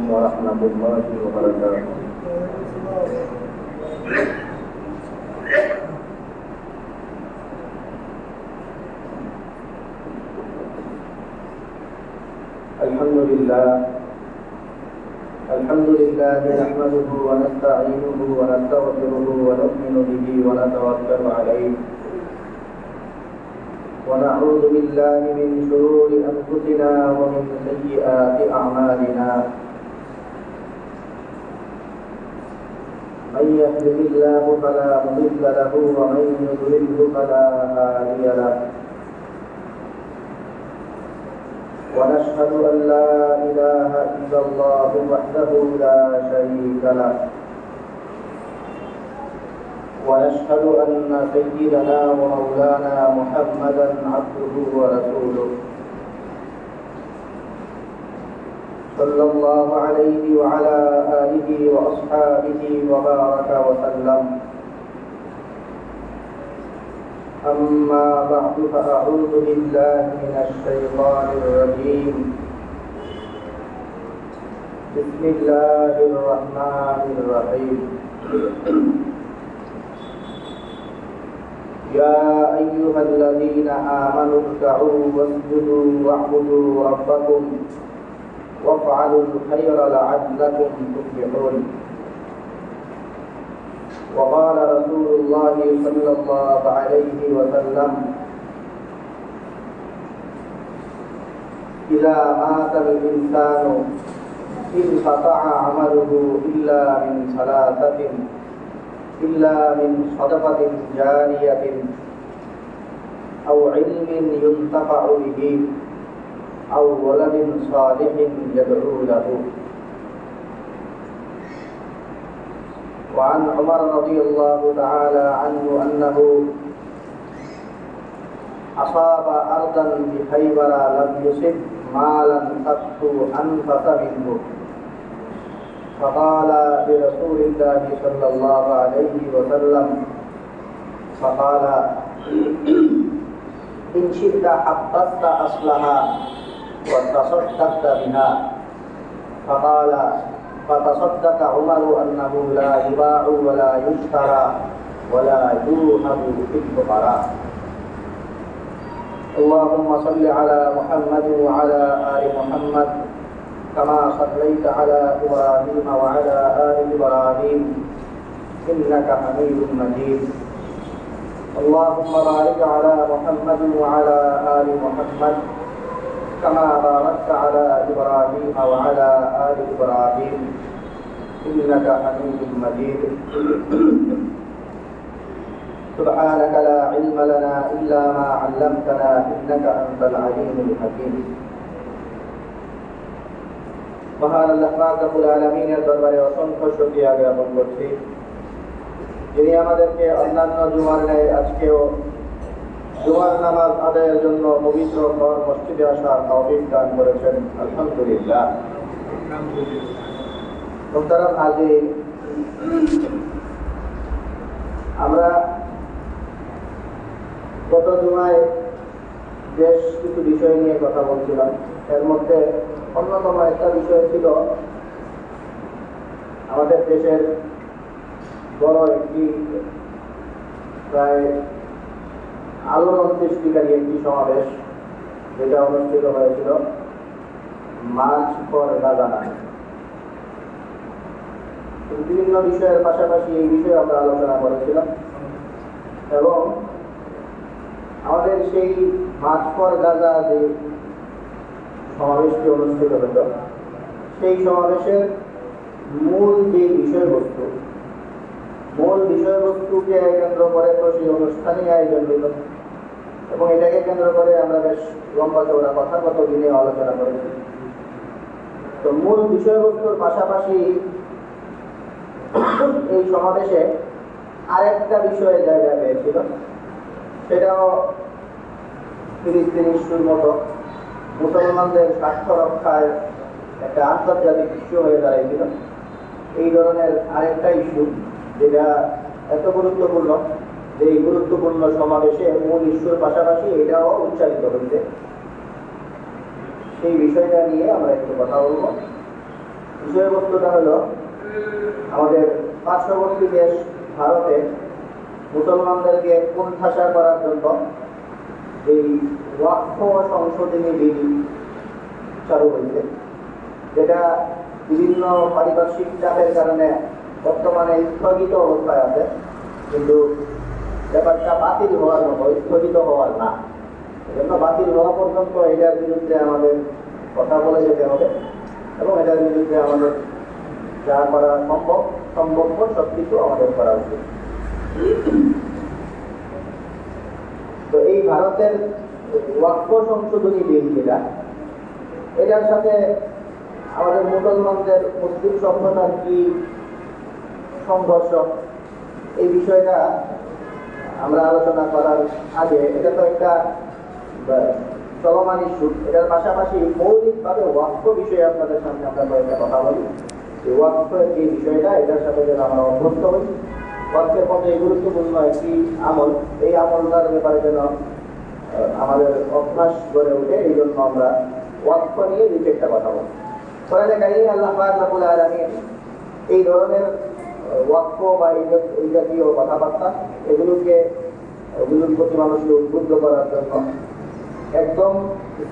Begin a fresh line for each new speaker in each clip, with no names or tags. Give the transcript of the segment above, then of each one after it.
ورحمة الله وبركاته. الحمد لله نحمده ونستعينه ونستغفره ونؤمن به ونتوكل عليه ونعوذ بالله من شرور أنفسنا ومن سيئات أعمالنا. من يهده الله فلا مضل له ومن يضلله فلا هادي له. ونشهد أن لا إله إلا الله وحده لا شريك له. ونشهد أن سيدنا ومولانا محمدا عبده ورسوله صلى الله عليه وعلى آله وأصحابه وبارك وسلم. أما بعد فأعوذ بالله من الشيطان الرجيم. بسم الله الرحمن الرحيم. يا أيها الذين آمنوا اركعوا واسجدوا واعبدوا ربكم وافعلوا الخير لعلكم تفلحون. وقال رسول الله صلى الله عليه وسلم: إذا مات الإنسان انقطع عمله إلا من صدقة جارية أو علم ينتفع به أو ولد صالح يدعو له. وعن عمر رضي الله تعالى عنه أنه أصاب أرضا بخيبر لم يصب مالا قط أنفس منه، فقال لرسول الله صلى الله عليه وسلم فقال: إن شئت حققت أصلها وتصدقت بها. فقال: فتصدق عمر أنه لا يباع ولا يشترى ولا يوهب في الفقراء. اللهم صل على محمد وعلى آل محمد كما صليت على إبراهيم وعلى آل إبراهيم إنك حميد مجيد. اللهم بارك على محمد وعلى آل محمد كما باركت على إبراهيم وعلى آل إبراهيم إنك حميد مجيد. سبحانك لا علم لنا إلا ما علمتنا إنك أنت العليم الحكيم. মহান আল্লাহ পাক রব্বুল আলামিনের দরবারে অসংখ্য শুকরিয়া জ্ঞাপন করছি, যিনি আমাদেরকে অন্যান্য জুমার ন্যায় আজকেও জুমার নামাজ আদায়ের জন্য পবিত্র ঘর মসজিদে আসার তৌফিক দান করেছেন। আলহামদুলিল্লাহ। মুহতারাম হাজির, আমরা গত জুমায় বেশ কিছু বিষয় নিয়ে কথা বলছিলাম। এর মধ্যে অন্যতম একটা বিষয় ছিল আমাদের দেশের বড় একটি প্রায় আলোড়ন সৃষ্টিকারী একটি সমাবেশ, যেটা অনুষ্ঠিত হয়েছিল মার্চ ফর গাজা নামে। বিভিন্ন বিষয়ের পাশাপাশি এই বিষয়ে আমরা আলোচনা করেছিলাম এবং আমাদের সেই মার্চ ফর গাজা যে সমাবেশটি অনুষ্ঠিত হতো, সেই সমাবেশের মূল বিষয়বস্তুকে কেন্দ্র করে তো সেই অনুষ্ঠানই আয়োজন হইত এবং এটাকে কেন্দ্র করে আমরা বেশ লম্বা চৌড়া কথা কত দিনে আলোচনা করেছি। তো মূল বিষয়বস্তুর পাশাপাশি এই সমাবেশে আরেকটা বিষয়ে জায়গা পেয়েছিল, সেটাও ফিলিস্তিন ইস্যুর মতো মুসলমানদের স্বার্থ রক্ষায় একটা আন্তর্জাতিক ইস্যু হয়ে দাঁড়িয়েছিল। এই ধরনের আরেকটা ইস্যু যেটা এত গুরুত্বপূর্ণ যে এই গুরুত্বপূর্ণ সমাবেশে মূল ইস্যুর পাশাপাশি এটাও উচ্চারিত হয়েছে। সেই বিষয়টা নিয়ে আমরা একটু কথা বলবো বিষয়বস্তুটা হলো আমাদের পার্শ্ববর্তী দেশ ভারতে মুসলমানদেরকে কোণঠাসা করার জন্য এই ওয়াকফ সংশোধনী বিল চালু হয়েছে, যেটা বিভিন্ন পারিপার্শ্বিক চাপের কারণে বর্তমানে স্থগিত অবস্থায় আছে, কিন্তু ব্যাপারটা বাতিল হওয়ার মতো, স্থগিত হওয়ার না। এজন্য বাতিল হওয়া পর্যন্ত এটার বিরুদ্ধে আমাদের কথা বলে যেতে হবে এবং এটার বিরুদ্ধে আমাদের যা করা সম্ভব সব কিছু আমাদের করা উচিত। তো এই ভারতের ওয়াকফ সংশোধনী বিল যেটা, এটার সাথে আমাদের মুসলমানদের মুসলিম সভ্যতার কি সংঘর্ষ, এই বিষয়টা আমরা আলোচনা করার আগে, এটা তো একটা চলমান ইস্যু, এটার পাশাপাশি মৌলিকভাবে ওয়াকফ বিষয়ে আপনাদের সামনে আমরা কয়েকটা কথা বলি। এই ওয়াকফের যে বিষয়টা, এটার সাথে যেন আমরা অভ্যস্ত হই। ওয়াকফের মধ্যে গুরুত্বপূর্ণ একটি আমল, এই আমলটার ব্যাপারে যেন আমাদের অভ্যাস গড়ে ওঠে, এই জন্য আমরা ওয়াকফ নিয়ে দুই চারটা কথা বলি। কোরআনে কারিমে আল্লাহ পাক রব্বুল আলামিন এই ধরনের ওয়াকফ বা এই জাতীয় কথাবার্তা এগুলোর প্রতি মানুষকে উদ্বুদ্ধ করার জন্য একদম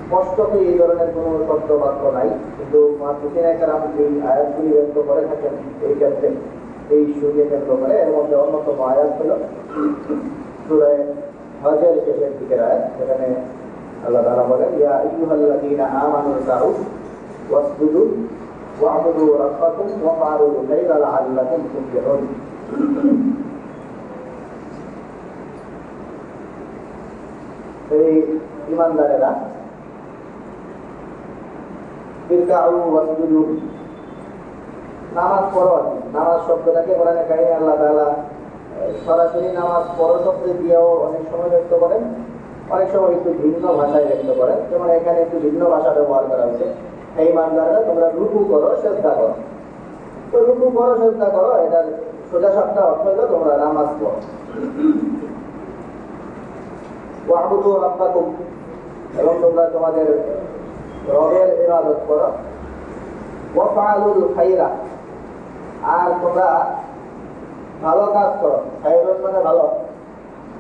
স্পষ্ট করে এই ধরনের কোনো শব্দ বাক্য নাই, কিন্তু মুফাসসিরিনে কেরাম এই আয়াতগুলি ব্যক্ত করে থাকেন এই ক্ষেত্রে, এই ইস্যুকে কেন্দ্র করে। এর মধ্যে অন্যতম আয়াত হল সূরা হজের শেষের দিকের আয়াত, যেখানে আল্লাহ তাআলা বলেন, ইয়া আইয়ুহাল্লাযীনা আমানু রকাউ ওয়াসজুদু ওয়া'বুদু রাব্বাকুম ওয়াফআলুল খায়রা লাআল্লাকুম তুফলিহুন। এই ঈমানদারেরা ইরকাউ ওয়াসজুদু, নামাজ পড়ো। নামাজ শব্দটাকে কোরআনে কারিমে আল্লাহ তাআলা সরাসরি নামাজ পড়ো শব্দ দিয়েও অনেক সময় ব্যক্ত করেন, অনেক সময় একটু ভিন্ন ভাষায় ব্যক্ত করেন। যেমন এখানে একটু ভিন্ন ভাষা ব্যবহার করা হয়েছে, এই ঈমানদাররা তোমরা রুকু করো, সিজদা করো। তো রুকু করো, সিজদা করো, এটার সোজা সাপটা অর্থ হলো তোমরা নামাজ পড়ো। ওয়া'বুদু রাব্বাকুম, এবং তোমরা তোমাদের রবের ইবাদত করো। ওয়াফআলুল খায়রা, আর তোমরা ভালো কাজ করো। খায়রুন মানে ভালো,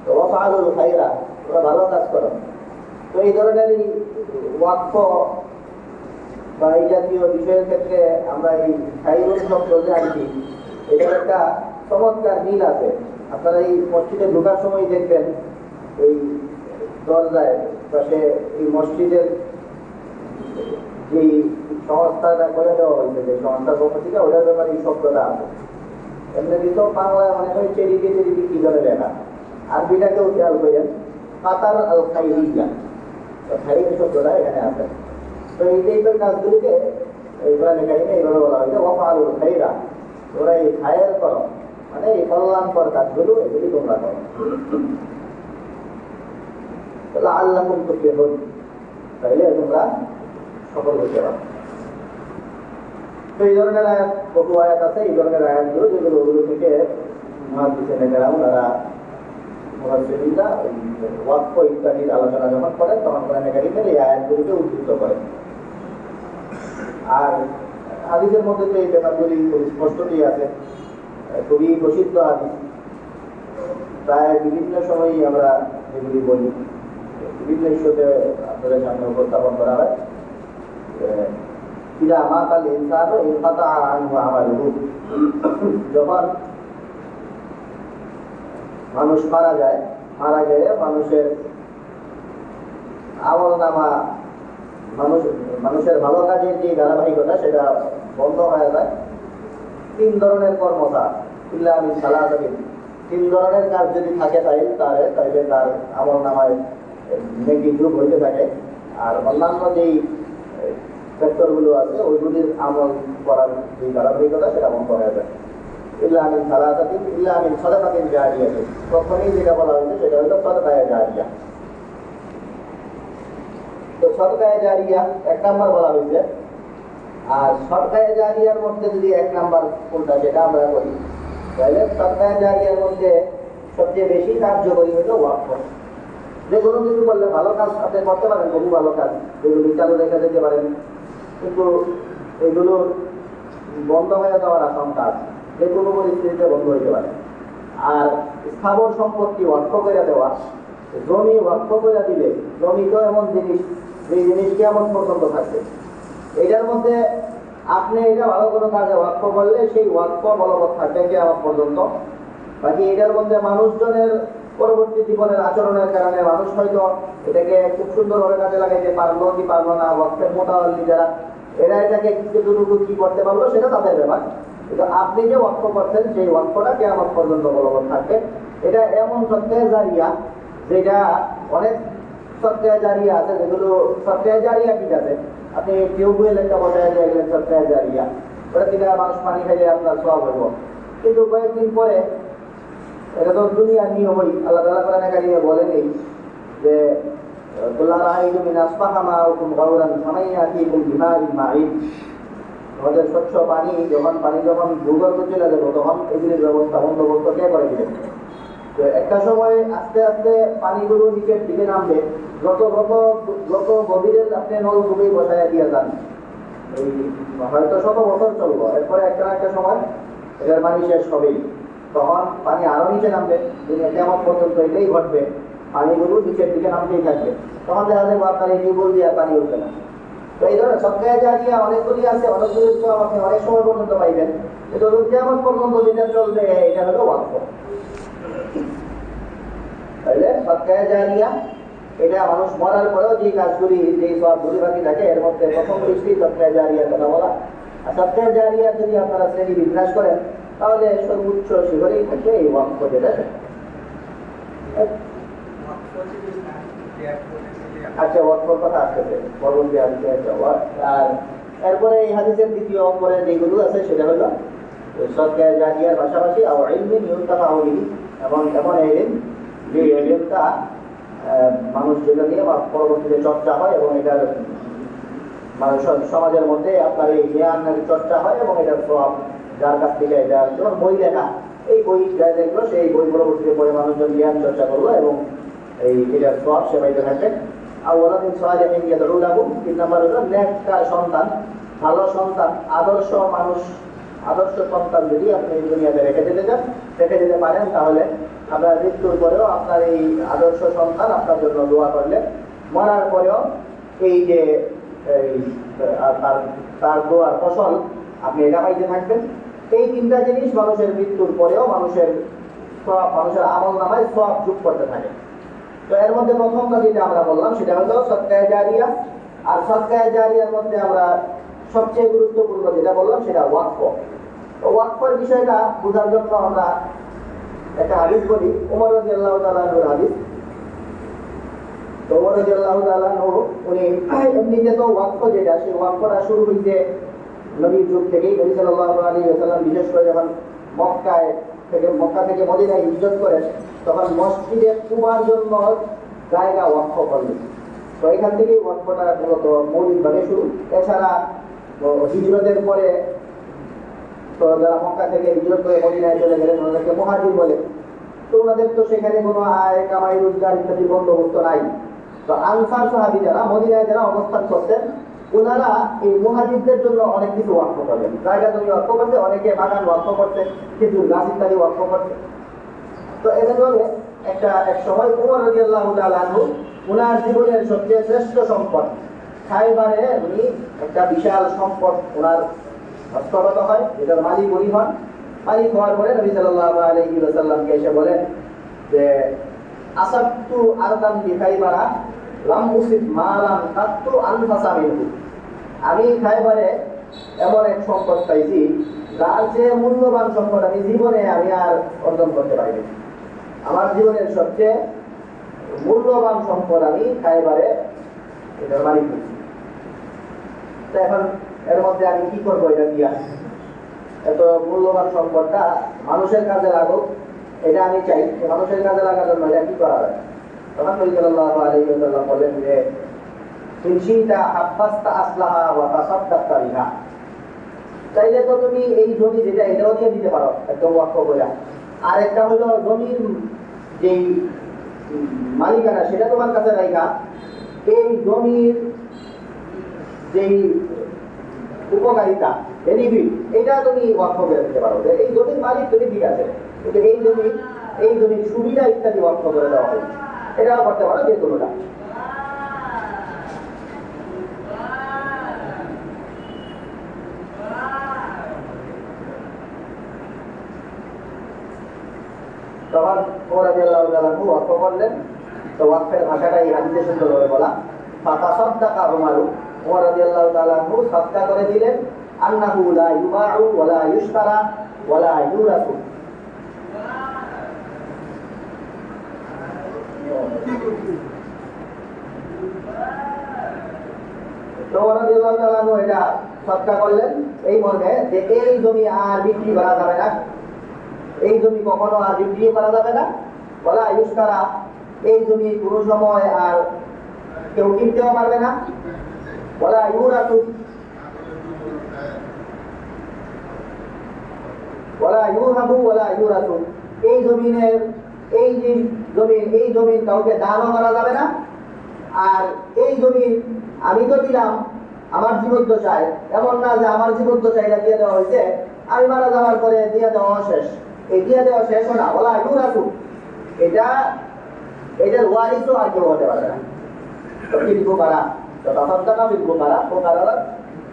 তো ওয়াফআলুল খায়রা, তোমরা ভালো কাজ করো। তো এই ধরনের ওয়াকফ বা এই জাতীয় বিষয়ের ক্ষেত্রে আমরা এই খায়রুন শব্দ যে আনছি, এটার একটা চমৎকার মিল আছে। আপনারা এই মসজিদে ঢোকার সময় দেখবেন এই দরজায় পাশে এই মসজিদের যে সংস্থাটা করে দেওয়া হয়েছে, যে সংস্থার পক্ষ থেকে, ওটার ব্যাপারে এই শব্দটা আছে। এমনি কিন্তু বাংলায় মনে হয় চেরিকে কি ধরে লেখা, আরবিটাকেও খেয়াল করেন, কাতার আল খাইরিয়া, খাইরি শব্দটা এখানে আছে। তো এই টাইপের কাজগুলিকে কোরআনে কারিমে এইভাবে বলা হয়েছে, ওয়াফআলুল খায়রা, তোমরা এই খায়ের করো, মানে এই কল্যাণকর কাজগুলো এগুলি তোমরা করো। লাআল্লাকুম তুফলিহুন, তাইলে তোমরা সফল হতে পারো। তো এই ধরনের আয়াত, বহু আয়াত আছে এই ধরনের আয়াতগুলো, যেগুলো ওগুলো থেকে মুহাদ্দিসিনে কেরাম, তারা মুহাদ্দিসিনরা ওয়াকফ ইত্যাদির আলোচনা যখন করেন, তখন কোরআনে কারিমের এই আয়াতগুলোকে উদ্ধৃত করেন। আর হাদিসের মধ্যে তো এই ব্যাপারগুলি খুব স্পষ্টতই আছে, খুবই প্রসিদ্ধ হাদিস, প্রায় বিভিন্ন সময়ই আমরা এগুলি বলি, বিভিন্ন ইস্যুতে আপনাদের সামনে উপস্থাপন করা হয়। ইযা মাতাল ইনসানু ইনকাতা আনহু আমালুহু, যখন মানুষ মারা গেলে মানুষের আমলনামা, মানুষের ভালো কাজের যে ধারাবাহিকতা, সেটা বন্ধ হয়ে যায়। তিন ধরনের কর্মতা, ইল্লা মিন সালাসাতিন, তিন ধরনের কাজ যদি থাকে তাইলে তার আমলনামায় নেকি যোগ হইতে থাকে। আর অন্যান্য যেই সেক্টরগুলো আছে, ওইগুলির আমল করার যে ধারাবাহিকতা, সেটা বন্ধ হয়ে যায়। ইল্লা মিন সালাসাতিন ইল্লা মিন সাদাকাতিন জারিয়াতিন, প্রথমেই যেটা বলা হয়েছে সেটা হলো সাদাকায়ে জারিয়া। তো সাদাকায়ে জারিয়া এক নাম্বার বলা হয়েছে। আর সাদাকায়ে জারিয়ার মধ্যে যদি এক নাম্বার কোনটা, সেটা আমরা করি, তাহলে সাদাকায়ে জারিয়ার মধ্যে সবচেয়ে বেশি কার্যকরী হলো ওয়াকফ। যে কোনো কিছু করলে ভালো কাজ আপনি করতে পারেন, বহু ভালো কাজ যেগুলি চালু রেখে দিতে পারেন, কিন্তু এগুলোর বন্ধ হয়ে যাওয়ার আশঙ্কা আছে, যে কোনো পরিস্থিতিতে বন্ধ হইতে পারে। আর স্থাবর সম্পত্তি ওয়াকফ করে দেওয়া, জমি ওয়াকফ করে দিলে, জমি তো এমন জিনিস যে জিনিস কেমন পর্যন্ত থাকবে, এটার মধ্যে আপনি এটা ভালো কোনো কাজে ওয়াকফ করলে সেই ওয়াকফ বলবৎ থাকবে কেমন পর্যন্ত। বাকি এটার মধ্যে মানুষজনের পরবর্তী জীবনের আচরণের কারণে মানুষ হয়তো এটাকে খুব সুন্দরভাবে কাজে লাগাইতে পারলো কি পারলো না, ওয়াকফের মোতাবল্লি যারা, এরা এটাকে কতটুকু কি করতে পারলো সেটা তাদের ব্যাপার। কিন্তু আপনি যে ওয়াকফ করছেন সেই ওয়াকফটা কেমন পর্যন্ত বলবৎ থাকবে। এটা এমন সদকায়ে জারিয়া, যেটা অনেক সদকায়ে জারিয়া আছে যেগুলো সদকায়ে জারিয়া ঠিক আছে, আপনি টিউবওয়েল একটা বসায় দিয়ে গেলেন সদকায়ে জারিয়া, ওটা থেকে মানুষ পানি খাইলে আপনার সওয়াব হইব। কিন্তু কয়েকদিন পরে, এটা তো দুনিয়ার নিয়মই, আল্লাহ তাআলা কোরআনে কারিমে বলেনই যে কুল্লা রাআইতু মিন আসবাহা মাউকুম গাওরান ফামাইয়াতিকুম বিমাইন মাঈন, আমাদের স্বচ্ছ পানি যখন ভূগর্ভে চলে যাবে তখন এগুলির ব্যবস্থা বন্দোবস্ত কে করে দিবেন। তো একটা সময় আস্তে আস্তে পানিগুলো নিচের দিকে নামবে, যত গভীরের আপনি নলকূপেই বসায় দিয়ে যান, এই হয়তো 100 বছর চলবো, এরপরে একটা না একটা সময় এটার পানি শেষ হবেই, তখন পানি আরো নিচে নামবে, দুনিয়া কেমন পর্যন্ত এটাই ঘটবে, পানিগুলো নিচের দিকে নামতেই থাকবে, তখন দেখা যাবে আপনার এই টিউবওয়েল দিয়ে আর পানি উঠবে না। তো এই ধরনের সদকায়ে জারিয়া অনেকগুলি আছে, অনেকগুলি তো আপনি অনেক সময় পর্যন্ত পাইবেন, কিন্তু কেমন পর্যন্ত যেটা চলবে এটা হলো ওয়াকফ। তাহলে সদকায়ে জারিয়া এটা মানুষ মরার পরেও যে কাজগুলি, যে সবগুলি বাকি থাকে, এর মধ্যে প্রথম দৃষ্টি সদকায়ে জারিয়ার কথা বলা। আর সদকায়ে জারিয়া যদি আপনারা শ্রেণী বিন্যাস করেন তাহলে সর্বোচ্চ শিখরেই থাকে এই ওয়াকফ, যেটা আচ্ছা ওয়াকফের কথা আসতেছে পরবর্তী হাদিসে। আর এরপরে এই হাদিসের দ্বিতীয় অঙ্গরে যেগুলো আছে সেটা হলো সদকায়ে জারিয়ার পাশাপাশি ইলমিন ইউনতাফাউ বিহি, এবং এমন ইলম যে ইলমটা মানুষ যেটা নিয়ে পরবর্তীতে চর্চা হয় এবং এটার মানুষ সমাজের মধ্যে আপনার এই জ্ঞানের চর্চা হয় এবং এটার সওয়াব যার কাছ থেকে, এটা যেমন বই লেখা, এই বই যা দেখলো সেই বই পরবর্তীতে পড়ে মানুষজন জ্ঞান চর্চা করলো এবং এই এটার সওয়াব সে পাইতে থাকবে। আর ওয়ালাদিন সালিহিন ইয়াদউ লাহু, 3 নম্বর হলো নেককার সন্তান, ভালো সন্তান, আদর্শ মানুষ, আদর্শ সন্তান যদি আপনি এই দুনিয়াতে রেখে যেতে পারেন, তাহলে আপনার মৃত্যুর পরেও আপনার এই আদর্শ সন্তান আপনার জন্য দোয়া করলে মরার পরেও এই যে তার দোয়ার ফসল আপনি এটা পাইতে থাকবেন। এই 3টা জিনিস মানুষের মৃত্যুর পরেও মানুষের আমল নামায় সওয়াব যোগ করতে থাকে। তো এর মধ্যে প্রথমটা যেটা আমরা বললাম সেটা হলো সদকায়ে জারিয়া। আর সদকায়ে জারিয়ার মধ্যে আমরা সবচেয়ে গুরুত্বপূর্ণ যেটা বললাম সেটা ওয়াকফ। তো ওয়াকফের বিষয়টা বোঝার জন্য আমরা একটা হাদিস বলি, ওমর রাদিয়াল্লাহু তাআলা আনহুর হাদিস। তো ওমর রাদিয়াল্লাহু তাআলা আনহু উনি এমনিতে তো ওয়াকফ যেটা, সেই ওয়াকফটা শুরু হইছে নবীর যুগ থেকেই। নবী সাল্লাল্লাহু আলাইহি ওয়াসাল্লাম বিশেষ করে যখন মক্কা থেকে মদিনায় হিজরত করেন, তখন মসজিদে কুবার জন্য জায়গা ওয়াকফ করলেন। তো এখান থেকেই ওয়াকফটা মূলত মৌলিকভাবে শুরু। এছাড়া হিজরতের পরে তো যারা মক্কা থেকে হিজরত করে মদিনায় চলে গেলেন ওনাদেরকে মুহাজির বলে। তো ওনাদের তো সেখানে কোনো আয় কামাই রোজগার ইত্যাদি বন্দোবস্ত নাই। তো আনসার সাহাবী যারা মদিনায় যারা অবস্থান করতেন, ওনারা এই মুহাজিরদের জন্য অনেক কিছু ওয়াকফ করলেন। জায়গা জমি ওয়াকফ করতে, অনেকে বাগান ওয়াকফ করতে, কিছু গাছ ইত্যাদি ওয়াকফ করতে। তো এভাবে এক সময় ওমর রাদিয়াল্লাহু তাআলা আনহু ওনার জীবনের সবচেয়ে শ্রেষ্ঠ সম্পদ খায়বারে উনি একটা বিশাল সম্পদ ওনার হস্তগত হয়, যেটার মালিক উনি হন। মালিক হওয়ার পরে নবী সাল্লাল্লাহু আলাইহি ওয়াসাল্লামকে এসে বলেন যে আসাবতু আরদান বিখাইবারা লাম উসিব মালান কাত্তু আনফাসা মিনহু, আমি খায়বারে এমন এক সম্পদ পাইছি যার চেয়ে মূল্যবান সম্পদ আমি জীবনে আর অর্জন করতে পারিনি। আমার জীবনের সবচেয়ে মূল্যবান সম্পদ আমি খায়বারে এটার মালিক হয়েছি। তো এখন এর মধ্যে আমি কি করবো, এটা দিয়া এত মূল্যবান সম্পদটা মানুষের কাজে লাগুক, এটা আমি চাই। মানুষের কাজে লাগার জন্য এটা কি করা যায়? তখন নবী সাল্লাল্লাহু আলাইহি ওয়াসাল্লাম বলেন যে ইন শি'তা হাব্বাসতা আসলাহা ওয়া তাসাদ্দাকতা বিহা, চাইলে তো তুমি এই জমি যেটা এটাও দিয়ে দিতে পারো একদম ওয়াকফ করে। আর একটা হলো জমির যেই মালিকানা সেটা তোমার কাছে রাখা, এই জমির যেই উপকারিতা বেনিফিট, এটা তুমি ওয়াকফ করে দিতে পারো, যে এই জমির মালিক তুমি ঠিক আছে, কিন্তু এই জমির সুবিধা ইত্যাদি ওয়াকফ করে দেওয়া হয়, এটাও করতে পারো, যে কোনোটা। তখন ওমর রাদিয়াল্লাহু তাআলা আনহু ওয়াকফ করলেন। তো ওয়াকফের ভাষাটা এই হাদিসে সুন্দরভাবে বলা, ফাতাসাদ্দাকা উমারু, ওমর রাদিয়াল্লাহু তাআলা আনহু সাদকা করে দিলেন, আন্নাহু লা ইউবাউ ওয়া লা ইশতারা ওয়া লা ইউরাসু। তো ওমর রাদিয়াল্লাহু তাআলা আনহু এটা সাদকা করলেন এই মর্মে যে এই জমি আর বিক্রি করা যাবে না, এই জমি কখনো আর বিক্রি করা যাবে না, ওয়ালা ইশতারা, এই জমি কোনো সময় আর কেউ কিনতেও পারবে না, ওয়ালা ইউরাসু, ওয়ালা ইউহাবু ওয়ালা ইউরাসু, এই জমিনের এই জমিন কাউকে দানও করা যাবে না। আর এই জমিন আমি তো দিলাম আমার জীবদ্দশায়, এমন না যে আমার জীবদ্দশায় এটা দিয়ে দেওয়া হয়েছে, আমি মারা যাওয়ার পরে দিয়ে দেওয়া শেষ, এই দিয়ে দেওয়া শেষ না, ওয়ালা ইউরাসু, এটার ওয়ারিসও আর কেউ হতে পারবে না।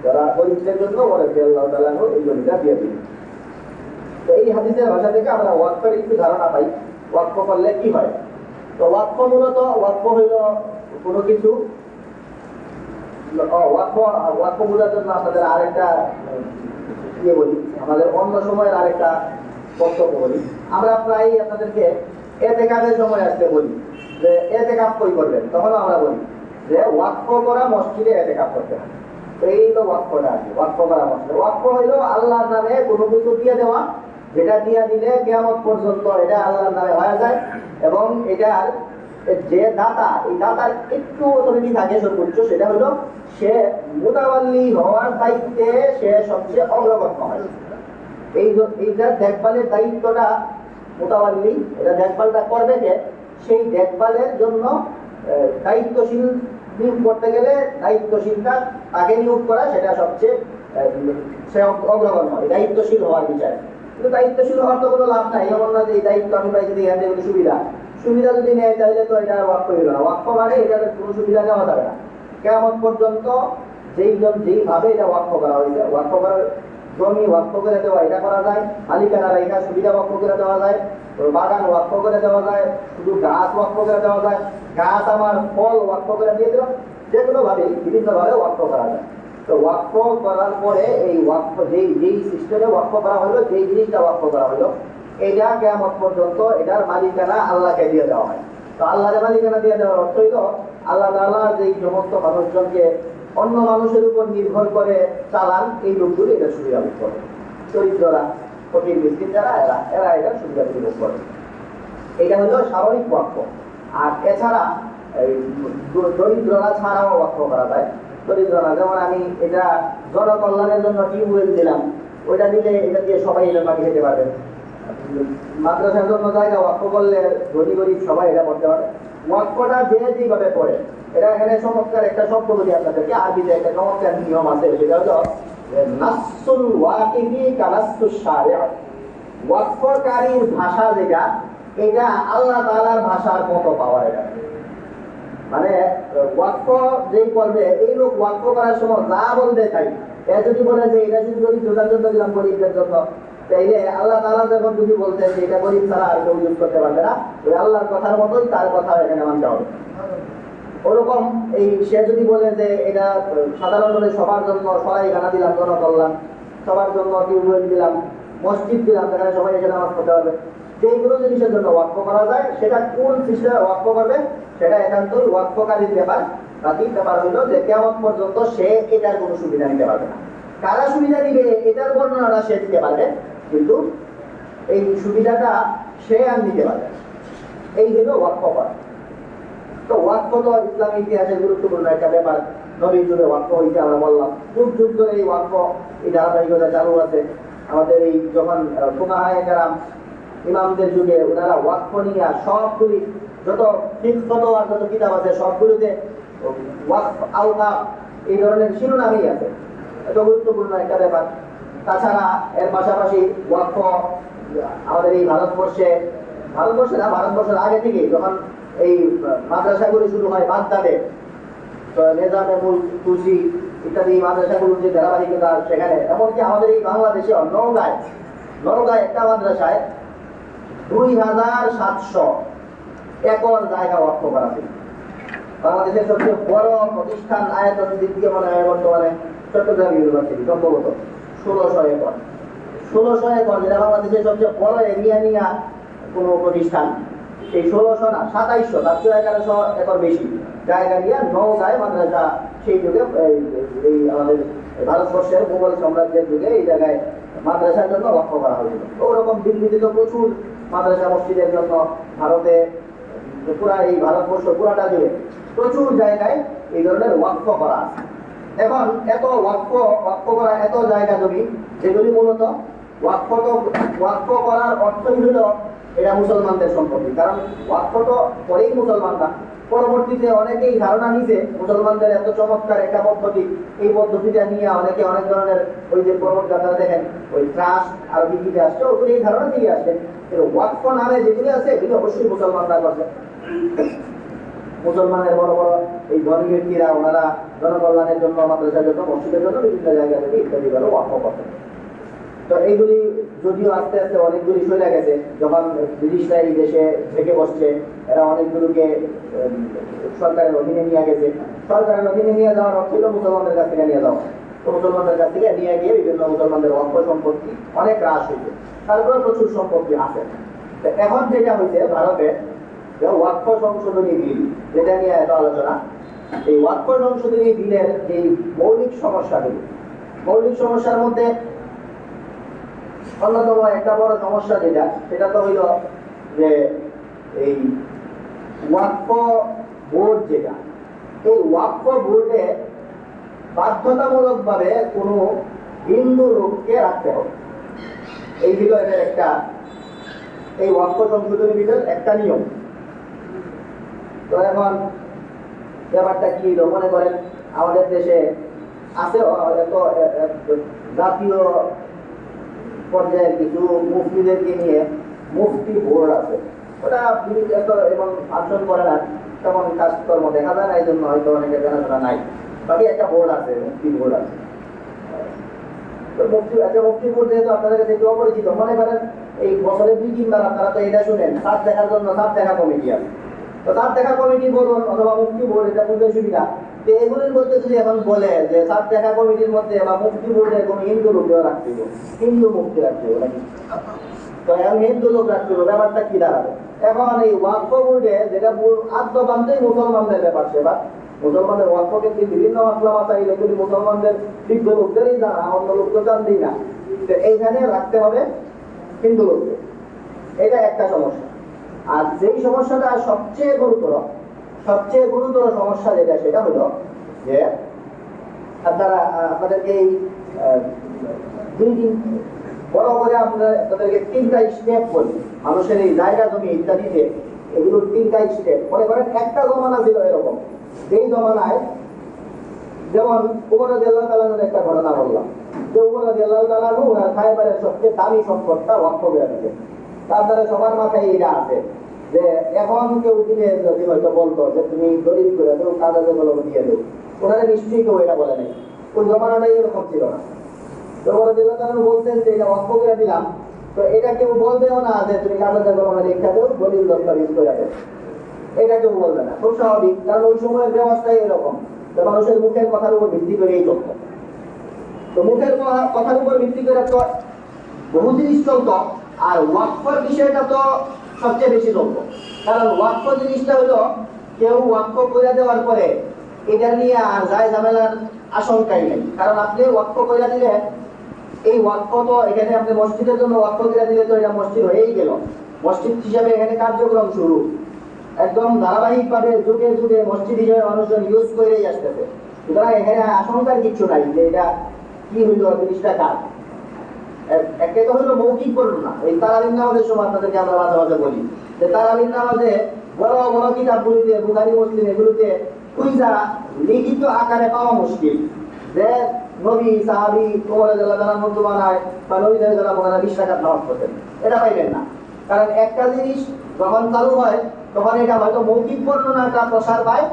যারা গরিবদের জন্য আল্লাহ তাআলা এই জমিটা দিয়ে দিলেন। তো এই হাদিসের ভাষা থেকে আমরা ওয়াকফের একটু ধারণা পাই, ওয়াকফ করলে কি হয়। তো ওয়াকফ মূলত, ওয়াকফ হইল কোনো কিছু, ওয়াকফ বোঝার জন্য আপনাদের আরেকটা ইয়ে বলি, আমাদের অন্য সময়ের আরেকটা বক্তব্য বলি। আমরা প্রায় আপনাদেরকে এতেকাফের সময় আসতে বলি যে এতেকাফ কই করবেন, তখন আমরা বলি যে ওয়াকফ করা মসজিদে এতেকাফ করতে হবে। এই তো ওয়াকফটা আছে, ওয়াকফ করা মসজিদে। ওয়াকফ হইল আল্লাহর নামে কোনো কিছু দিয়ে দেওয়া, যেটা দিয়ে দিলে কিয়ামত পর্যন্ত এটা আল্লাহর নামে হয়ে যায়, এবং এটার যে দাতা, এই দাতার একটু অথরিটি থাকে সর্বোচ্চ, সেটা হলো সে মুতাওয়াল্লি হওয়ার দায়িত্বে সে সবচেয়ে অগ্রগণ্য হয়। এইটার দেখভালের দায়িত্বটা মুতাওয়াল্লি, এটা দেখভালটা করবে কে, সেই দেখভালের জন্য দায়িত্বশীল নিয়োগ করতে গেলে দায়িত্বশীলটা তাকে নিয়োগ করা, সেটা সবচেয়ে সে অগ্রগণ্য হয় দায়িত্বশীল হওয়ার বিচারে। কিন্তু দায়িত্বশীল হওয়ার তো কোনো লাভ নাই, এমন না যে এই দায়িত্ব আমি পাইছি এখান থেকে সুবিধা যদি নেয় তাহলে তো এটা ওয়াকফ হইল না। ওয়াকফ মানে এটার কোনো সুবিধা নেওয়া যাবে না কিয়ামত পর্যন্ত। যেইভাবে এটা ওয়াকফ করা হয়েছে, ওয়াকফ করার জমি ওয়াকফ করে দেওয়া, এটা করা যায়, মালিকানা রেখা সুবিধা ওয়াকফ করে দেওয়া যায়, বাগান ওয়াকফ করে দেওয়া যায়, শুধু গাছ ওয়াকফ করে দেওয়া যায়, গাছ আমার ফল ওয়াকফ করে দিয়ে দিলাম, যে কোনো ভাবে বিভিন্নভাবে ওয়াকফ করা যায়। তো ওয়াকফ করার পরে এই ওয়াকফ যেই সিস্টেমে ওয়াকফ করা হলো, যেই জিনিসটা ওয়াকফ করা হলো, এটা কিয়ামত পর্যন্ত এটার মালিকানা আল্লাহকে দিয়ে দেওয়া হয়। তো আল্লাহকে মালিকানা দিয়ে দেওয়ার অর্থ হইল আল্লাহ তাআলা যেই সমস্ত মানুষজনকে অন্য মানুষের উপর নির্ভর করে চালান, এই লোকগুলো এটা সুবিধা ভোগ করে। চরিত্ররা, ফকির মিসকিন যারা, এরা এটা সুবিধা ভোগ করে। এটা হলো স্বাভাবিক ওয়াকফ। আর এছাড়া দরিদ্ররা ছাড়াও ওয়াকফ করা যায়। দরিদ্ররা, যেমন আমি এটা জনকল্যাণের জন্য টিউবওয়েল দিলাম, ওইটা দিলে এটা দিয়ে সবাই এটা পানি খেতে পারবে। মাদ্রাসার জন্য জায়গা ওয়াকফ করলে ধনী গরিব সবাই এটা করতে পারে। ওয়াকফটা যেভাবে পড়ে, এটা এখানে চমৎকার একটা শব্দ বলি আপনাদেরকে, আরবিতে একটা চমৎকার নিয়ম আছে, সেটা হলো নাসসুল ওয়াকিফি কানাসসুস শারিআ। ওয়াকফকারীর ভাষা যেটা, এটা আল্লাহ তাআলার ভাষার মতো পাওয়া। এটা মানে ওয়াকফ যেই করবে, এই লোক ওয়াকফ করার সময় যা বলবে তাই। এ যদি বলে যে এটা যদি দরিদ্রতার জন্য দিলাম, গরিবদের জন্য, তাইলে আল্লাহ তাআলা যখন যদি বলতেন যে এটা গরিব ছাড়া আর কেউ ইউজ করতে পারবে না, ওই আল্লাহর কথার মতোই তার কথা এখানে মানতে হবে। ওরকম এই সে যদি বলে যে এটা সাধারণভাবে সবার জন্য সরাইখানা দিলাম, জনকল্যাণ, সবার জন্য টিউবওয়েল দিলাম, মসজিদ দিলাম, যেখানে সবাই এসে নামাজ পড়তে পারবে, যেইগুলো জিনিসের জন্য ওয়াকফ করা যায়, সেটা কোন সিস্টেমে ওয়াকফ করবে সেটা একান্তই ওয়াকফকারীর ব্যাপার। বাকি ব্যাপার হইল যে কিয়ামত পর্যন্ত সে এটার কোনো সুবিধা নিতে পারবে না। কারা সুবিধা দিবে এটার বর্ণনাটা সে দিতে পারবে, কিন্তু এই সুবিধাটা সে আর নিতে পারবে। এই হলো ওয়াকফ করা। তো ওয়াকফ তো ইসলামী ইতিহাসের গুরুত্বপূর্ণ একটা ব্যাপার। নবীর যুগে ওয়াকফ হয়েছে, আমরা বললাম যুগ যুগ ধরে এই ওয়াকফ, এই ধারাবাহিকতা চালু আছে। আমাদের এই যখন ফুকাহায়ে কেরাম ইমামদের যুগে, ওনারা ওয়াকফ নিয়ে সবগুলি যত ফিকহ ফতোয়া যত কিতাব আছে, সবগুলিতে ওয়াকফ আওকাফ এই ধরনের শিরোনামই আছে। এত গুরুত্বপূর্ণ একটা ব্যাপার। তাছাড়া এর পাশাপাশি ওয়াকফ আমাদের এই ভারতবর্ষে না, ভারতবর্ষের আগে থেকে যখন এই মাদ্রাসাগুলি শুরু হয় বাগদাদে, তো নিজামে মুলক, তুসি ইত্যাদি মাদ্রাসাগুলোর যে ধারাবাহিকতা, সেখানে এমনকি আমাদের এই বাংলাদেশে নওগাঁয় একটা মাদ্রাসায় 2700 একর জায়গা ওয়াকফ করা ছিল। বাংলাদেশের সবচেয়ে বড় প্রতিষ্ঠান আয়তন দিক দিয়ে মনে হয় বর্তমানে চট্টগ্রাম ইউনিভার্সিটি, সম্ভবত 1600 একর। 1600 একর, যেটা বাংলাদেশের সবচেয়ে বড় এরিয়া নিয়ে কোনো প্রতিষ্ঠান, সেই 1600 না 2700, তার চেয়ে 1100 একর বেশি জায়গা নিয়ে নওগাঁয় মাদ্রাসা সেই যুগে এই আমাদের ভারতবর্ষের মুঘল সাম্রাজ্যের যুগে এই জায়গায় মাদ্রাসার জন্য ওয়াকফ করা হয়েছিল। ওরকম দিল্লিতে তো প্রচুর মাদ্রাসা মসজিদের জন্য ভারতে, পুরা এই ভারতবর্ষ পুরাটা জুড়ে প্রচুর জায়গায় এই ধরনের ওয়াকফ করা আছে। এখন এত ওয়াকফ করা এত জায়গা জমি, যেগুলি মূলত ওয়াকফ করার অর্থই হলো এটা মুসলমানদের সম্পত্তি। কারণ ওয়াকফ তো করেই মুসলমানরা, পরবর্তীতে অনেকেই ধারণা নিছে মুসলমানদের এত চমৎকার একটা পদ্ধতি, এই পদ্ধতিটা নিয়ে অনেকে অনেক ধরনের ওই যে পরবর্তী আপনারা দেখেন ওই ট্রাস্ট আর বিক্রিতে আসছে, ওগুলো এই ধারণা থেকে আসছে। কিন্তু ওয়াকফ নামে যেগুলি আছে এগুলি অবশ্যই মুসলমানরা করছে। মুসলমানের বড় বড় এই ধনী ব্যক্তিরা ওনারা জনকল্যাণের জন্য, মাদ্রাসার জন্য, মসজিদের জন্য বিভিন্ন জায়গা থেকে ইত্যাদি ভাবে ওয়াকফ করতেন। তো এইগুলি যদিও আস্তে আস্তে অনেকগুলি সরে গেছে, যখন ব্রিটিশরা এই দেশে থেকে বসছে, এরা অনেকগুলোকে সরকারের অধীনে নিয়ে গেছে। সরকারের অধীনে নিয়ে যাওয়ার অর্থ হলো মুসলমানদের কাছ থেকে নিয়ে যাওয়া। তো মুসলমানদের কাছ থেকে নিয়ে গিয়ে বিভিন্ন মুসলমানদের ওয়াকফ সম্পত্তি অনেক হ্রাস হয়েছে, তারপরে প্রচুর সম্পত্তি আছে। এখন যেটা হয়েছে ভারতে ওয়াকফ সংশোধনী বিল, যেটা নিয়ে এত আলোচনা, এই ওয়াকফ সংশোধনী বিলের এই মৌলিক সমস্যার মধ্যে অন্যতম একটা বড় সমস্যা সেটা তো হইল যে এই ওয়াকফ বোর্ড, যেটা এই ওয়াকফ বোর্ডে বাধ্যতামূলক ভাবে কোনো হিন্দু লোককে রাখতে হবে। এই হলো এদের একটা, এই ওয়াকফ সংশোধনী বিলের একটা নিয়ম। তো এখন ব্যাপারটা কি, মনে করেন আমাদের দেশে আছে এত জাতীয় পর্যায়ের কিছু মুফতিদেরকে নিয়ে মুফতি বোর্ড আছে, ওটা এবং ফাংশন করে না, তেমন কাজকর্ম দেখা যায় না, এই জন্য হয়তো অনেকে জানাশোনা নাই। বাকি একটা বোর্ড আছে, মুফতি বোর্ড আছে। তো মুফতি বোর্ড যেহেতু আপনাদের কাছে একটু অপরিচিত, মনে করেন এই বছরে 2-3 বার আপনারা তো এটা শুনেন সাত দেখার জন্য সাত দেখা কমিটি আছে। তো সাত দেখা কমিটি বলুন অথবা মুফতি বোর্ড, এটা বুঝতে সুবিধা। তো এগুলির মধ্যে যদি এখন বলে যে সাত দেখা কমিটির মধ্যে বা মুফতি বোর্ডে কোনো হিন্দু লোকও রাখতে হবে, হিন্দু মুফতি রাখতে হবে নাকি, তো এখন হিন্দু লোক রাখতে হবে, ব্যাপারটা কি দাঁড়াবে? এখন এই ওয়াকফ বোর্ডে যেটা আদ্যপান্তই মুসলমানদের ব্যাপার, সেবা মুসলমানদের ওয়াকফ কিন্তু বিভিন্ন মাসলা মাসাইল এগুলি মুসলমানদের বিজ্ঞ লোকদেরই জানা, অন্য লোক তো জানতেই না। তো এইখানে রাখতে হবে হিন্দু লোকদের, এটা একটা সমস্যা। আর যেই সমস্যাটা সবচেয়ে গুরুতর সমস্যা যেটা, সেটা হলো যে আপনাদেরকে এই 2-3 বড় করে আপনাদেরকে 3টা স্টেপ বলি মানুষের এই জায়গা জমি ইত্যাদিতে, এগুলোর 3টা স্টেপ। মনে করেন একটা জমানা ছিল এরকম, এই জমানায় যেমন উমর রাদিয়াল্লাহু তাআলার একটা ঘটনা বললাম, যে উমর রাদিয়াল্লাহু তাআলা ওনার খায়বারের সবচেয়ে দামি সম্পদটা ওয়াকফ করে দিয়েছেন। তারপরে সবার মাথায় এটা আছে যে এখন কেউ দিনে যদি হয়তো বলতো যে তুমি গরিব করে দেও, কাগজে কলমে দিয়ে দেও, ওনারা নিশ্চয়ই কেউ এটা বলে নাই। ওই জমানাটাই এরকম ছিল না। বলতেন যে এটা ওয়াকফ করে দিলাম, তো এটা কেউ বলবেও না যে তুমি কাগজে কলমে লিখা দেও, দলিল দস্তাবেজ করে দেও, এটা কেউ বলবে না। খুব স্বাভাবিক, কারণ ওই সময়ের ব্যবস্থাই এরকম, যে মানুষের মুখের কথার উপর ভিত্তি করেই চলত। তো মুখের কথার উপর ভিত্তি করে তো বহু জিনিস চলত, আর ওয়াকফের বিষয়টা তো সবচেয়ে বেশি চলত। কারণ ওয়াকফ জিনিসটা হলো কেউ ওয়াকফ করে দেওয়ার পরে এটা নিয়ে আর যায় ঝামেলার আশঙ্কাই নেই। কারণ আপনি ওয়াকফ করে দিলে, এই ওয়াকফ তো এখানে আপনি মসজিদের জন্য ওয়াকফ করে দিলে তো এটা মসজিদ হয়েই গেল, মসজিদ হিসাবে এখানে কার্যক্রম শুরু, একদম ধারাবাহিকভাবে যুগে যুগে মসজিদ হিসেবে মানুষজন ইউজ করেই আসতেছে। সুতরাং এখানে আশঙ্কার কিছু নাই যে এটা কি হইল, জিনিসটা কার। একে তো হইলো মৌখিক ঘটনা। এই তারাবির নামাজের সময় আপনাদেরকে আমরা মাঝে মাঝে বলি যে তারাবির নামাজে বড় বড় কিতাবগুলিতে, বুখারী মুসলিম এগুলোতে খুঁজা লিখিত আকারে পাওয়া মুশকিল, যে নবী সাহাবী ওমর রাদিয়াল্লাহু তাআলার মধ্যমানায় বা নবীদের যারা ওনারা 20 টাকার নামাজ পড়তেন, এটা পাইবেন না। কারণ একটা জিনিস যখন চালু হয় তখন এটা হয়তো মৌখিক বর্ণনাটা প্রসার পায়,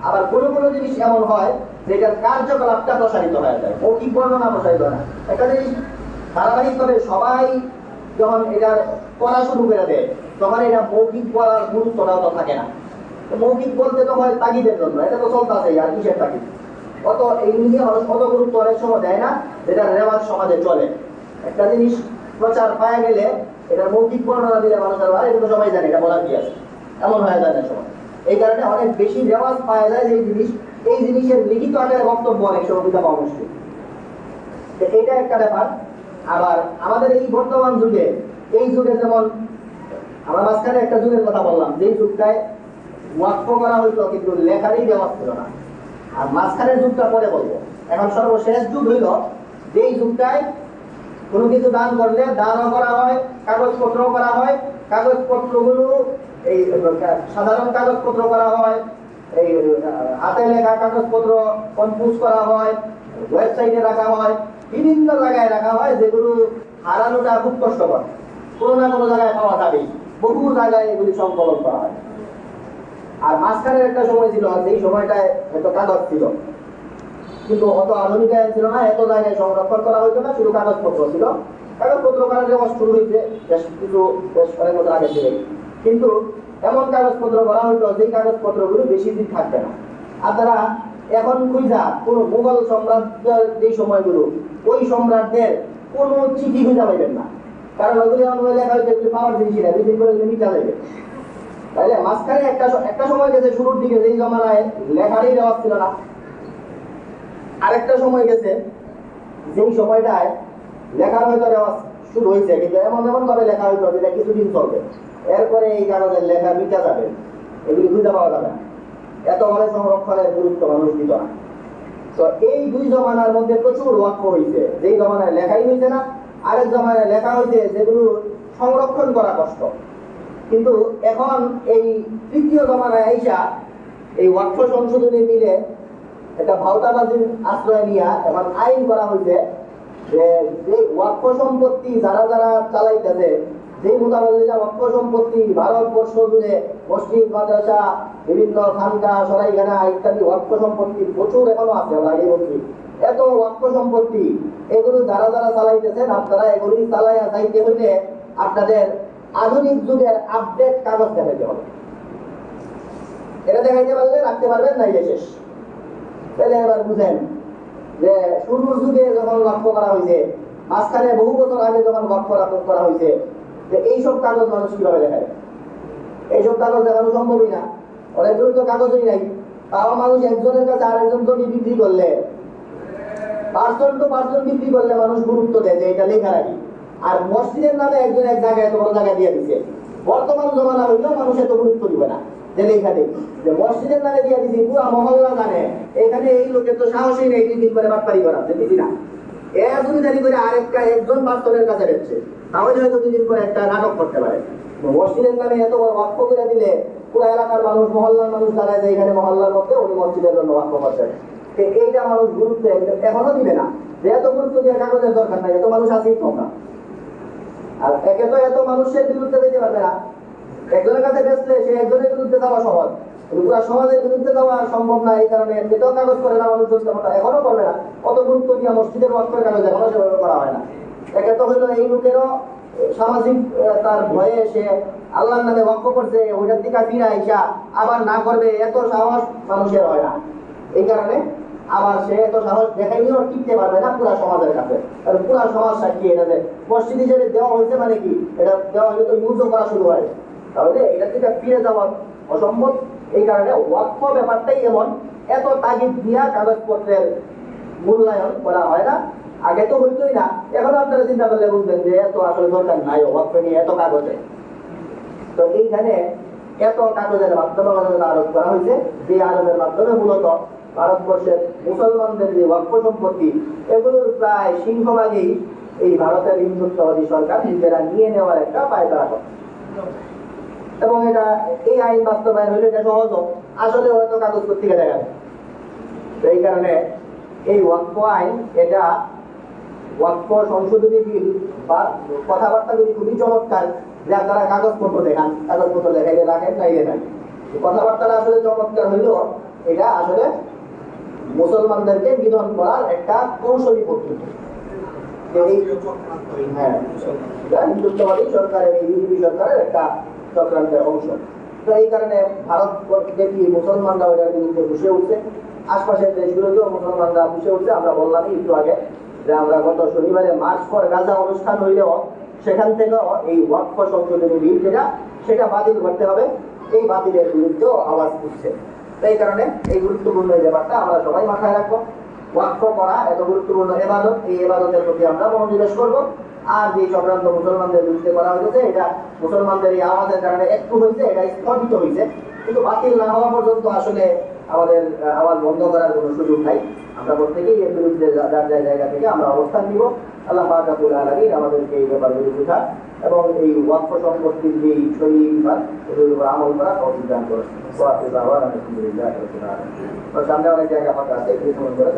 আবার কোনো কোনো জিনিস এমন হয় যেটার কার্যকলাপটা প্রসারিত হয়ে যায়, মৌখিক বর্ণনা প্রসারিত হয় না। একটা জিনিস ধারাবাহিকভাবে সবাই যখন এটার পড়া শুরু করে দেয় তখন এটা মৌখিক পড়ার গুরুত্বটাও তো থাকে না। মৌখিক বলতে তো হয় তাগিদের জন্য, এটা তো চলতেছে, আর কিসের তাগিদ? অত এই নিয়ে মানুষ অত গুরুত্ব অনেক সময় দেয় না, যেটা রেওয়াজ সমাজে চলে। একটা জিনিস প্রচার পাওয়া গেলে এটার মৌখিক বর্ণনা দিলে মানুষের ভাই এটা তো সবাই জানে, এটা বলার কি আছে, এমন হয়ে যায় না সময়। এই কারণে অনেক বেশি রেওয়াজ পাওয়া যায় যে জিনিস, এই জিনিসের লিখিত আকারে বক্তব্য অনেক সময় দিতে পাওয়া মুশকিল। এইটা একটা ব্যাপার। আবার আমাদের এই বর্তমান যুগে, এই যুগে যেমন আমরা মাঝখানে একটা যুগের কথা বললাম, যেই যুগটায় ওয়াকফ করা হইতো কিন্তু লেখারই ব্যবস্থা ছিল না, আর মাঝখানের যুগটা পরে বলবো। এখন সর্বশেষ যুগ হইল যেই যুগটায় কোনো কিছু দান করলে দানও করা হয়, কাগজপত্রও করা হয়, কাগজপত্রগুলো এই সাধারণ কাগজপত্র করা হয়, এই হাতে লেখা কাগজপত্র কম্পোজ করা হয়, ওয়েবসাইটে রাখা হয়, বিভিন্ন জায়গায় রাখা হয়, যেগুলো হারানোটা খুব কষ্টকর, কোনো না কোনো জায়গায় পাওয়া যাবে, বহু জায়গায় এগুলি সংকলন করা হয়। আর মাঝখানের একটা সময় ছিল যেই সময়টায় হয়তো কাগজ ছিল, কিন্তু অত আধুনিকায়ন ছিল না, এত জায়গায় সংরক্ষণ করা হইতো না, শুধু কাগজপত্র ছিল। কাগজপত্র করার রেওয়াজ শুরু হয়েছে বেশ অনেক বছর আগে থেকে, কিন্তু এমন কাগজপত্র করা হইতো যেই কাগজপত্রগুলো বেশি দিন থাকবে না। আপনারা এখন খুঁজা কোনো মুঘল সম্রাটদের যে সময়গুলো, ওই সম্রাটদের কোনো চিঠি খুঁজা পাইবেন না, কারণ ওগুলি এমন লেখা হইতো এগুলি পাওয়ার জিনিসই না, দুই দিন করে মিটা যাবে। তাইলে মাঝখানে একটা সময় গেছে শুরুর দিকে যেই জমানায় লেখারই রেওয়াজ ছিল না, আরেকটা সময় গেছে যেই সময়টায় লেখার হয়তো রেওয়াজ শুরু হয়েছে, কিন্তু এমন এমন ভাবে লেখা হইতো যেটা কিছুদিন চলবে, এরপরে এই কাগজের লেখা মিটা যাবে, এগুলি খুঁজে পাওয়া যাবে না, এত ভাবে সংরক্ষণের গুরুত্ব মানুষ দিত না। তো এই দুই জমানার মধ্যে প্রচুর ওয়াক্ফ হয়েছে, যেই জমানায় লেখাই হয়েছে না, আরেক জমানায় লেখা হয়েছে যেগুলো সংরক্ষণ করা কষ্ট। কিন্তু এখন এই তৃতীয় জমানায় আইসা এই ওয়াক্ফ সংশোধনী মিলে একটা ভাওতাবাজির আশ্রয় নিয়ে এখন আইন করা হয়েছে যে ওয়াক্ফ সম্পত্তি যারা যারা চালাইতেছে, যে মোতাবেক ওয়াক্ফ সম্পত্তি ভারতবর্ষ জুড়ে মসজিদ, মাদ্রাসা, বিভিন্ন খানকা, সরাইখানা ইত্যাদি ওয়াক্ফ সম্পত্তি প্রচুর এখনো আছে। আমরা আগে বলছি এত ওয়াক্ফ সম্পত্তি, এগুলো যারা যারা চালাইতেছেন আপনারা এগুলি চালাইয়া চাইতে হইলে আপনাদের আধুনিক যুগের আপডেট কাগজ দেখাইতে হবে। এটা দেখাইতে পারলে রাখতে পারবেন না, শেষ। তাহলে এবার বুঝেন যে শুরুর যুগে যখন ওয়াক্ফ করা হয়েছে, মাঝখানে বহু বছর আগে যখন ওয়াক্ফ করা হয়েছে, যে এইসব কাগজ মানুষ কিভাবে দেখায়? এইসব কাগজ দেখানো সম্ভবই না, অনেকগুলো তো কাগজই নাই। তাও মানুষ একজনের কাছে আরেকজন জমি বিক্রি করলে, পার্সন টু পার্সন বিক্রি করলে মানুষ গুরুত্ব দেয় যে এটা লেখা রাখি। আর মসজিদের নামে একজন এক জায়গায় এত বড় জায়গা দিয়ে দিচ্ছে, বর্তমান জমানা হইলেও মানুষ এত গুরুত্ব দিবে না যে লেখা দেখি যে মসজিদের নামে দিয়ে দিচ্ছি, পুরো মহল্লা জানে এখানে এই লোকের তো সাহসই নেই 2 দিন করে বাটপারি করা, দেখি না এ জমিদারি করে আরেকটা একজন পার্সনের কাছে রেখেছে, তাহলে হয়তো 2 দিন করে একটা নাটক করতে পারে। মসজিদের নামে এত বড় ওয়াক্ফ করে দিলে পুরো এলাকার মানুষ, মহল্লার মানুষ দাঁড়ায় যায় এখানে মহল্লার মধ্যে উনি মসজিদের জন্য ওয়াক্ফ করছেন, এইটা মানুষ গুরুত্ব এখনো দিবে না। যে এত গুরুত্ব দিয়ে কাগজের দরকার নাই, এত মানুষ আছেই তোমরা। আর একে তো এত মানুষের বিরুদ্ধে দিতে পারবে না, একজনের কাছে বেচলে সে একজনের বিরুদ্ধে যাওয়া সহজ, পুরো সমাজের বিরুদ্ধে যাওয়া সম্ভব না। এই কারণে এমনিতেও কাগজ করে না মানুষ, এখনো করবে না, অত গুরুত্ব দিয়ে মসজিদের ওয়াক্ফের কাগজ এখনো সেভাবে করা হয় না। একে তো হইলো এই লোকেরও সামাজিক তার ভয়ে সে আল্লাহর নামে ওয়াক্ফ করছে, ওইটার দিকে ফিরে আইসা আবার না করবে, এত সাহস মানুষের হয় না। এই কারণে আবার সে এত সাহস দেখাইলেও টিকতে পারবে না পুরা সমাজের কাছে, কারণ পুরা সমাজ সাক্ষী এটা যে মসজিদ হিসেবে দেওয়া হয়েছে, মানে কি এটা দেওয়া হলে তো ইউজও করা শুরু হয়, তাহলে এটা থেকে ফিরে যাওয়া অসম্ভব। এই কারণে ওয়াক্ফ ব্যাপারটাই এমন, এত তাগিদ দিয়া কাগজপত্রের মূল্যায়ন করা হয় না। আগে তো হইতোই না, এখন আপনারা চিন্তা করলে বুঝবেন যে এত আসলে দরকার নাই ওয়াক্ফ নিয়ে এত কাগজে। তো এইখানে এত কাগজের মাধ্যমে আরোপ করা হয়েছে, যে আরোপের মাধ্যমে মূলত ভারতবর্ষের মুসলমানদের যে ওয়াক্ফ সম্পত্তি, এগুলোর প্রায় সিংহভাগই এই ভারতের হিন্দুত্ববাদী সরকার নিজেরা নিয়ে নেওয়ার একটা পায়তারা করে। এবং এটা এই আইন বাস্তবায়ন হইলে এটা সহজ, আসলে হয়তো কাগজ পত্রিকা দেখা যায়। এই কারণে এই ওয়াকফ আইন এটা ওয়াকফ সংশোধনী বিল বা কথাবার্তাগুলি খুবই চমৎকার, যার দ্বারা কাগজপত্র দেখান, কাগজপত্র দেখাইলে রাখেন নাইলে নাই। কথাবার্তাটা আসলে চমৎকার হইলেও এটা আসলে মুসলমানদেরকে নিধন করার একটা কৌশলী পদ্ধতি। হ্যাঁ, হিন্দুত্ববাদী সরকারের, এই বিজেপি সরকারের একটা চক্রান্তের অংশ। তো এই কারণে ভারত দেখি মুসলমানরা ওইটার বিরুদ্ধে বসে উঠছে, আশপাশের দেশগুলোতেও মুসলমানরা বসে উঠছে। আমরা বললামই একটু আগে যে আমরা গত শনিবারে মার্চ ফর গাজা অনুষ্ঠান হইলেও সেখান থেকেও এই ওয়াকফ সংশোধনী বিল সেটা বাতিল করতে হবে, এই বাতিলের বিরুদ্ধেও আওয়াজ উঠছে। এই কারণে এই গুরুত্বপূর্ণ এই ব্যাপারটা আমরা সবাই মাথায় রাখবো। ওয়াকফ করা এত গুরুত্বপূর্ণ ইবাদত, এই ইবাদতের প্রতি আমরা মনোনিবেশ করবো। আর যে চক্রান্ত মুসলমানদের বিরুদ্ধে করা হয়েছে, এটা মুসলমানদের এই আওয়াজের কারণে একটু হয়েছে, এটা স্থগিত হয়েছে, কিন্তু বাতিল না হওয়া পর্যন্ত আসলে আমাদের আওয়াজ বন্ধ করার কোনো সুযোগ নাই। আমরা প্রত্যেকেই এর বিরুদ্ধে যার জায়গা থেকে আমরা অবস্থান নিব। আল্লাহ পাক রব্বুল আলামিন আমাদেরকে এই ব্যাপারগুলি বোঝার এবং এই ওয়াকফ সম্পত্তির যে সহি বিভাগ এগুলোর উপর আমল করা তৌফিক দান করুন। আলহামদুলিল্লাহ, সামনে অনেক জায়গা ফাঁকা আছে, করে